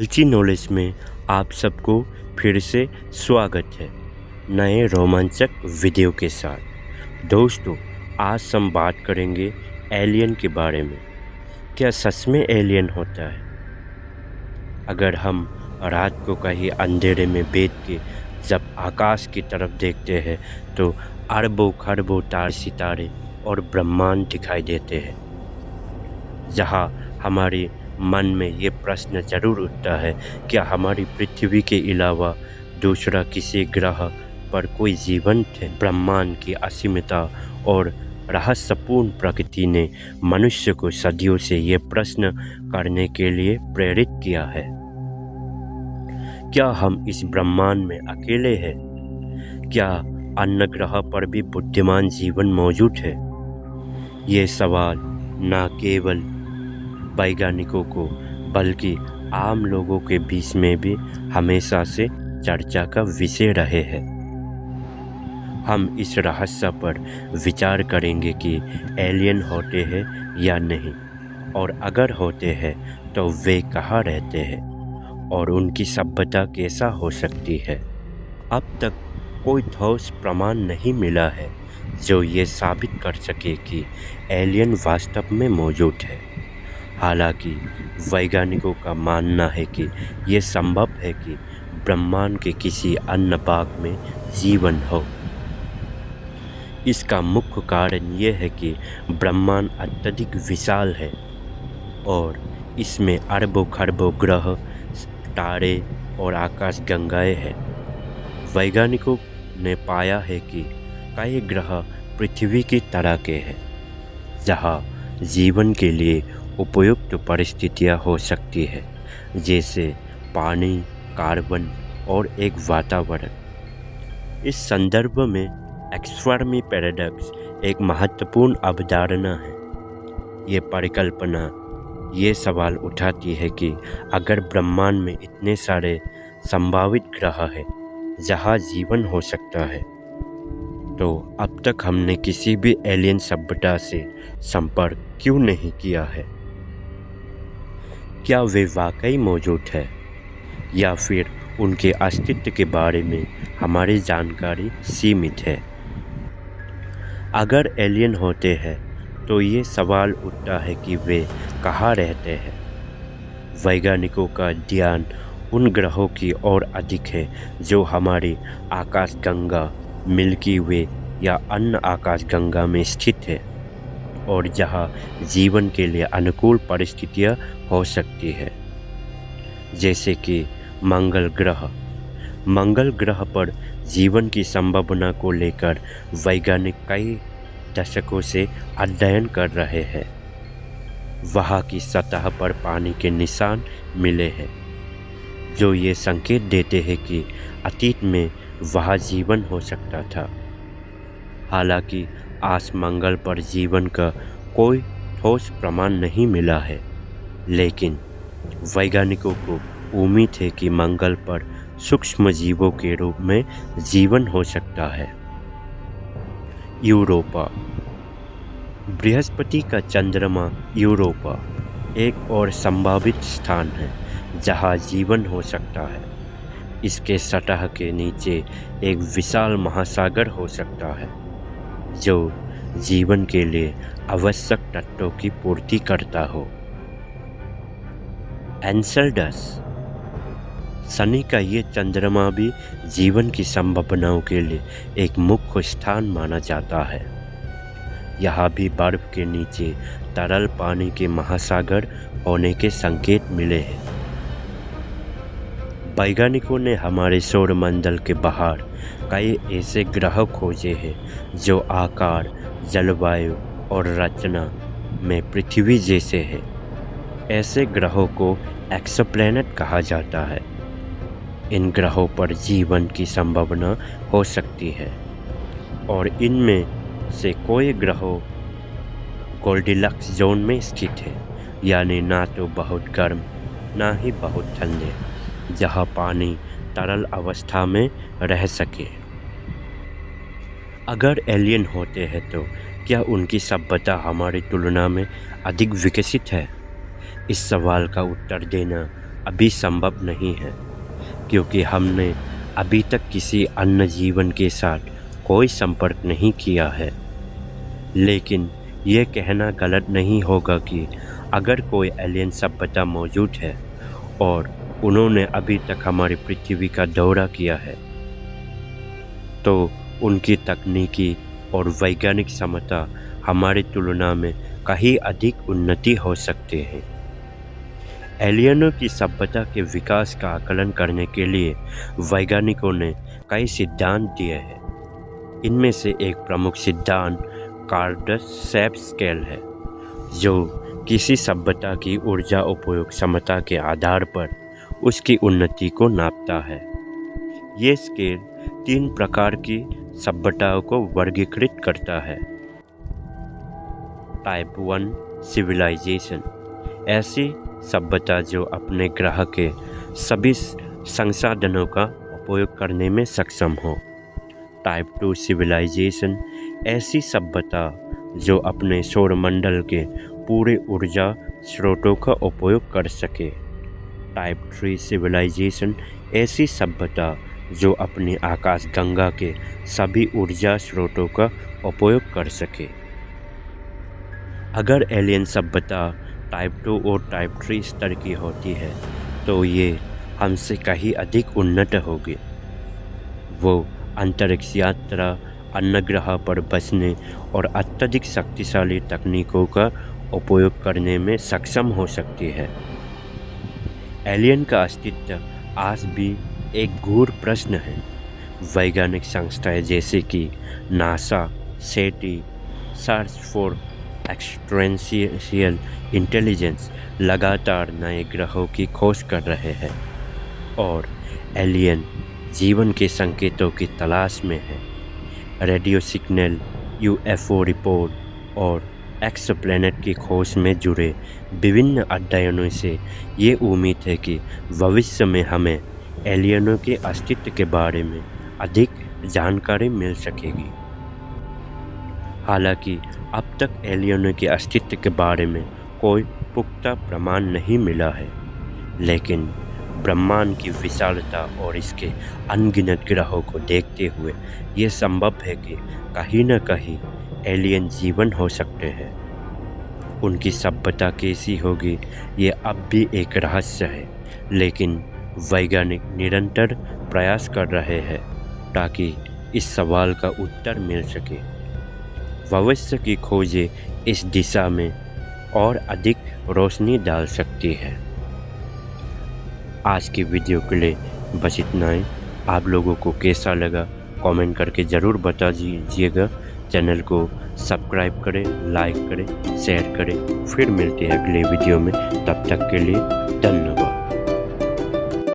रुचि knowledge में आप सबको फिर से स्वागत है नए रोमांचक वीडियो के साथ। दोस्तों, आज हम बात करेंगे एलियन के बारे में। क्या सच में एलियन होता है? अगर हम रात को कहीं अंधेरे में बैठ के जब आकाश की तरफ देखते हैं तो अरबों खरबों तारे सितारे और ब्रह्मांड दिखाई देते हैं। जहाँ हमारे मन में ये प्रश्न जरूर उठता है, क्या हमारी पृथ्वी के अलावा दूसरा किसी ग्रह पर कोई जीवन है? ब्रह्मांड की असीमता और रहस्यपूर्ण प्रकृति ने मनुष्य को सदियों से ये प्रश्न करने के लिए प्रेरित किया है। क्या हम इस ब्रह्मांड में अकेले हैं? क्या अन्य ग्रह पर भी बुद्धिमान जीवन मौजूद है? ये सवाल न केवल वैज्ञानिकों को बल्कि आम लोगों के बीच में भी हमेशा से चर्चा का विषय रहे हैं। हम इस रहस्य पर विचार करेंगे कि एलियन होते हैं या नहीं, और अगर होते हैं तो वे कहाँ रहते हैं और उनकी सभ्यता कैसा हो सकती है। अब तक कोई ठोस प्रमाण नहीं मिला है जो ये साबित कर सके कि एलियन वास्तव में मौजूद है। हालांकि वैज्ञानिकों का मानना है कि यह संभव है कि ब्रह्मांड के किसी अन्य भाग में जीवन हो। इसका मुख्य कारण यह है कि ब्रह्मांड अत्यधिक विशाल है और इसमें अरबों खरबों ग्रह, तारे और आकाशगंगाएं हैं। वैज्ञानिकों ने पाया है कि कई ग्रह पृथ्वी की तरह के हैं, जहां जीवन के लिए उपयुक्त परिस्थितियां हो सकती है, जैसे पानी, कार्बन और एक वातावरण। इस संदर्भ में एक्सफर्मी पैराडॉक्स एक महत्वपूर्ण अवधारणा है। ये परिकल्पना ये सवाल उठाती है कि अगर ब्रह्मांड में इतने सारे संभावित ग्रह हैं जहां जीवन हो सकता है, तो अब तक हमने किसी भी एलियन सभ्यता से संपर्क क्यों नहीं किया है? क्या वे वाकई मौजूद है या फिर उनके अस्तित्व के बारे में हमारी जानकारी सीमित है? अगर एलियन होते हैं तो ये सवाल उठता है कि वे कहाँ रहते हैं। वैज्ञानिकों का ध्यान उन ग्रहों की ओर अधिक है जो हमारी आकाशगंगा, मिल्की वे या अन्य आकाशगंगा में स्थित है और जहां जीवन के लिए अनुकूल परिस्थितियां हो सकती है, जैसे कि मंगल ग्रह। मंगल ग्रह पर जीवन की संभावना को लेकर वैज्ञानिक कई दशकों से अध्ययन कर रहे हैं। वहां की सतह पर पानी के निशान मिले हैं जो ये संकेत देते हैं कि अतीत में वहां जीवन हो सकता था। हालांकि आज मंगल पर जीवन का कोई ठोस प्रमाण नहीं मिला है, लेकिन वैज्ञानिकों को उम्मीद है कि मंगल पर सूक्ष्म जीवों के रूप में जीवन हो सकता है। यूरोपा। बृहस्पति का चंद्रमा यूरोपा एक और संभावित स्थान है जहां जीवन हो सकता है। इसके सतह के नीचे एक विशाल महासागर हो सकता है जो जीवन के लिए आवश्यक तत्वों की पूर्ति करता हो। एन्सेलडस। शनि का ये चंद्रमा भी जीवन की संभावनाओं के लिए एक मुख्य स्थान माना जाता है। यहाँ भी बर्फ के नीचे तरल पानी के महासागर होने के संकेत मिले हैं। वैज्ञानिकों ने हमारे सौरमंडल के बाहर कई ऐसे ग्रह खोजे हैं जो आकार, जलवायु और रचना में पृथ्वी जैसे हैं। ऐसे ग्रहों को एक्सोप्लैनेट कहा जाता है। इन ग्रहों पर जीवन की संभावना हो सकती है और इनमें से कोई ग्रह गोल्डिलक्स जोन में स्थित है, यानी ना तो बहुत गर्म ना ही बहुत ठंडे, जहां पानी तरल अवस्था में रह सके। अगर एलियन होते हैं तो क्या उनकी सभ्यता हमारी तुलना में अधिक विकसित है? इस सवाल का उत्तर देना अभी संभव नहीं है, क्योंकि हमने अभी तक किसी अन्य जीवन के साथ कोई संपर्क नहीं किया है। लेकिन ये कहना गलत नहीं होगा कि अगर कोई एलियन सभ्यता मौजूद है और उन्होंने अभी तक हमारी पृथ्वी का दौरा किया है, तो उनकी तकनीकी और वैज्ञानिक क्षमता हमारी तुलना में कहीं अधिक उन्नति हो सकती है। एलियनों की सभ्यता के विकास का आकलन करने के लिए वैज्ञानिकों ने कई सिद्धांत दिए हैं। इनमें से एक प्रमुख सिद्धांत कार्डसैप स्केल है, जो किसी सभ्यता की ऊर्जा उपयोग क्षमता के आधार पर उसकी उन्नति को नापता है। ये स्केल 3 प्रकार की सभ्यताओं को वर्गीकृत करता है। टाइप 1 सिविलाइजेशन, ऐसी सभ्यता जो अपने ग्रह के सभी संसाधनों का उपयोग करने में सक्षम हो। टाइप 2 सिविलाइजेशन, ऐसी सभ्यता जो अपने सौरमंडल के पूरे ऊर्जा स्रोतों का उपयोग कर सके। टाइप 3 सिविलाइजेशन, ऐसी सभ्यता जो अपनी आकाशगंगा के सभी ऊर्जा स्रोतों का उपयोग कर सके। अगर एलियन सभ्यता टाइप 2 और टाइप 3 स्तर की होती है, तो ये हमसे कहीं अधिक उन्नत होगी। वो अंतरिक्ष यात्रा, अन्य ग्रह पर बसने और अत्यधिक शक्तिशाली तकनीकों का उपयोग करने में सक्षम हो सकती है। एलियन का अस्तित्व आज भी एक गूढ़ प्रश्न है। वैज्ञानिक संस्थाएं जैसे कि नासा, सेटी, सर्च फॉर एक्सट्रेंशियल इंटेलिजेंस लगातार नए ग्रहों की खोज कर रहे हैं और एलियन जीवन के संकेतों की तलाश में है। रेडियो सिग्नल, यूएफओ रिपोर्ट और एक्सोप्लैनेट की खोज में जुड़े विभिन्न अध्ययनों से ये उम्मीद है कि भविष्य में हमें एलियनों के अस्तित्व के बारे में अधिक जानकारी मिल सकेगी। हालांकि अब तक एलियनों के अस्तित्व के बारे में कोई पुख्ता प्रमाण नहीं मिला है, लेकिन ब्रह्मांड की विशालता और इसके अनगिनत ग्रहों को देखते हुए ये संभव है कि कहीं न कहीं एलियन जीवन हो सकते हैं। उनकी सभ्यता कैसी होगी ये अब भी एक रहस्य है, लेकिन वैज्ञानिक निरंतर प्रयास कर रहे हैं ताकि इस सवाल का उत्तर मिल सके। भविष्य की खोजें इस दिशा में और अधिक रोशनी डाल सकती है। आज की वीडियो के लिए बस इतना ही। आप लोगों को कैसा लगा कमेंट करके ज़रूर बता दीजिएगा। चैनल को सब्सक्राइब करें, लाइक करें, शेयर करें। फिर मिलते हैं अगले वीडियो में। तब तक के लिए धन्यवाद।